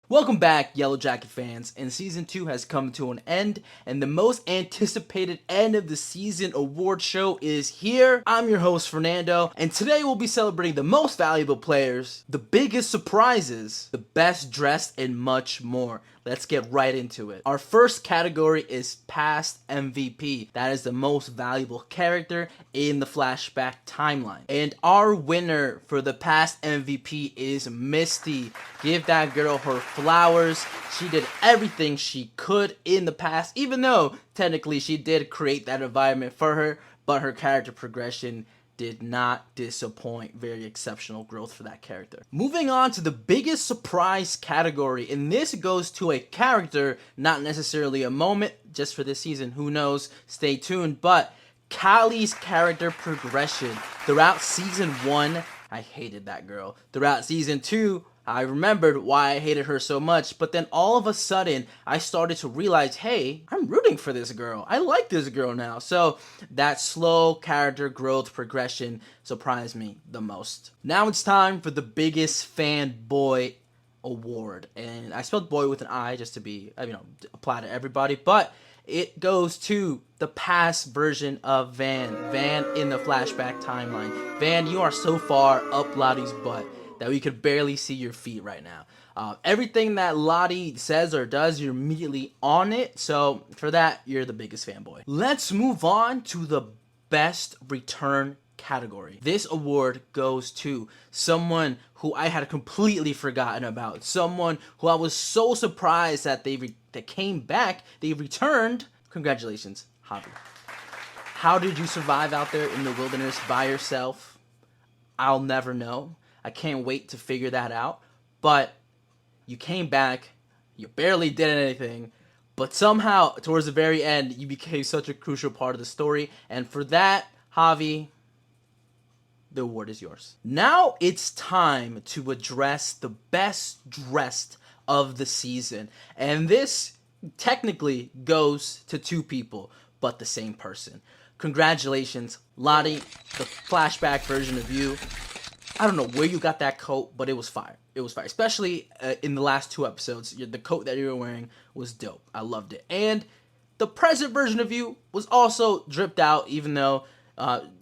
Welcome back, Yellowjacket fans, and Season 2 has come to an end, and the most anticipated end of the season award show is here. I'm your host, Fernando, and today we'll be celebrating the most valuable players, the biggest surprises, the best dressed, and much more. Let's get right into it. Our first category is Past MVP. That is the most valuable character in the flashback timeline. And our winner for the Past MVP is Misty. Give that girl her flowers. She did everything she could in the past, even though technically she did create that environment for her, but her character progression did not disappoint. Very exceptional growth for that character. Moving on to the biggest surprise category, and this goes to a character, not necessarily a moment, just for this season, who knows, stay tuned, but Callie's character progression. Throughout Season 1, I hated that girl. Throughout Season 2, I remembered why I hated her so much, but then all of a sudden, I started to realize, hey, I'm rooting for this girl. I like this girl now. So that slow character growth progression surprised me the most. Now it's time for the biggest fanboy award. And I spelled boy with an I just to be, apply to everybody, but it goes to the past version of Van. Van in the flashback timeline. Van, you are so far up Lottie's butt that we could barely see your feet right now. Everything that Lottie says or does, you're immediately on it. So for that, you're the biggest fanboy. Let's move on to the best return category. This award goes to someone who I had completely forgotten about. Someone who I was so surprised that they came back, they returned. Congratulations, Javi. How did you survive out there in the wilderness by yourself? I'll never know. I can't wait to figure that out. But you came back, you barely did anything, but somehow towards the very end, you became such a crucial part of the story. And for that, Javi, the award is yours. Now it's time to address the best dressed of the season. And this technically goes to two people, but the same person. Congratulations, Lottie, the flashback version of you. I don't know where you got that coat, but it was fire. It was fire. Especially in the last two episodes. The coat that you were wearing was dope. I loved it. And the present version of you was also dripped out, even though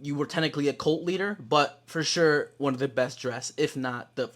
you were technically a cult leader. But for sure, one of the best dressed, if not the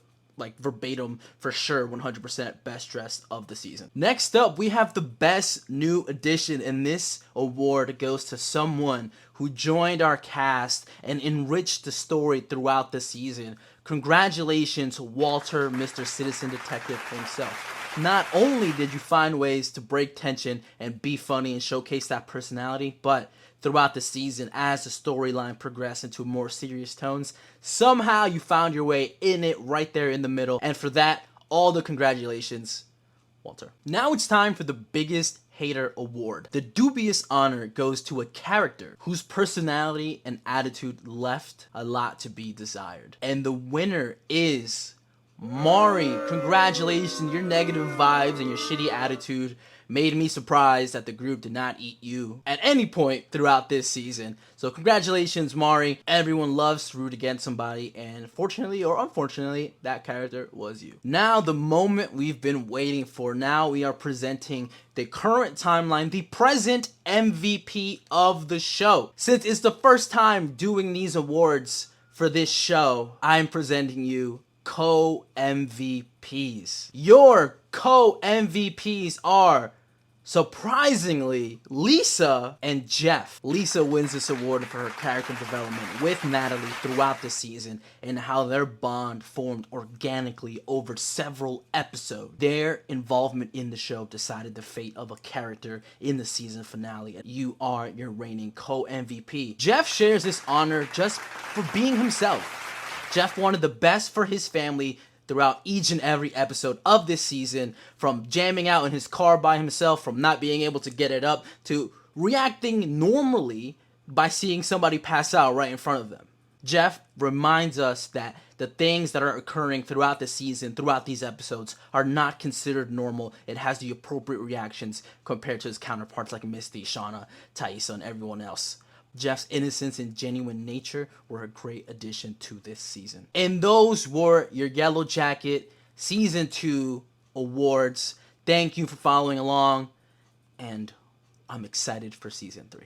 verbatim, for sure, 100% best dressed of the season. Next up, we have the best new addition, and this award goes to someone who joined our cast and enriched the story throughout the season. Congratulations, Walter, Mr. Citizen Detective himself. Not only did you find ways to break tension and be funny and showcase that personality, but throughout the season, as the storyline progressed into more serious tones, somehow you found your way in it right there in the middle. And for that, all the congratulations, Walter. Now it's time for the biggest hater award. The dubious honor goes to a character whose personality and attitude left a lot to be desired. And the winner is Mari. Congratulations, your negative vibes and your shitty attitude made me surprised that the group did not eat you at any point throughout this season. So congratulations, Mari. Everyone loves to root against somebody, and fortunately or unfortunately, that character was you. Now, the moment we've been waiting for. Now we are presenting the current timeline, the present MVP of the show. Since it's the first time doing these awards for this show, I'm presenting you co-MVPs. Your co-MVPs are, surprisingly, Lisa and Jeff. Lisa wins this award for her character development with Natalie throughout the season and how their bond formed organically over several episodes. Their involvement in the show decided the fate of a character in the season finale. You are your reigning co-MVP. Jeff shares this honor just for being himself. Jeff wanted the best for his family throughout each and every episode of this season, from jamming out in his car by himself, from not being able to get it up, to reacting normally by seeing somebody pass out right in front of them. Jeff reminds us that the things that are occurring throughout the season, throughout these episodes, are not considered normal. It has the appropriate reactions compared to his counterparts like Misty, Shauna, Taissa, and everyone else. Jeff's innocence and genuine nature were a great addition to this season. And those were your Yellowjacket Season 2 awards. Thank you for following along, and I'm excited for season 3.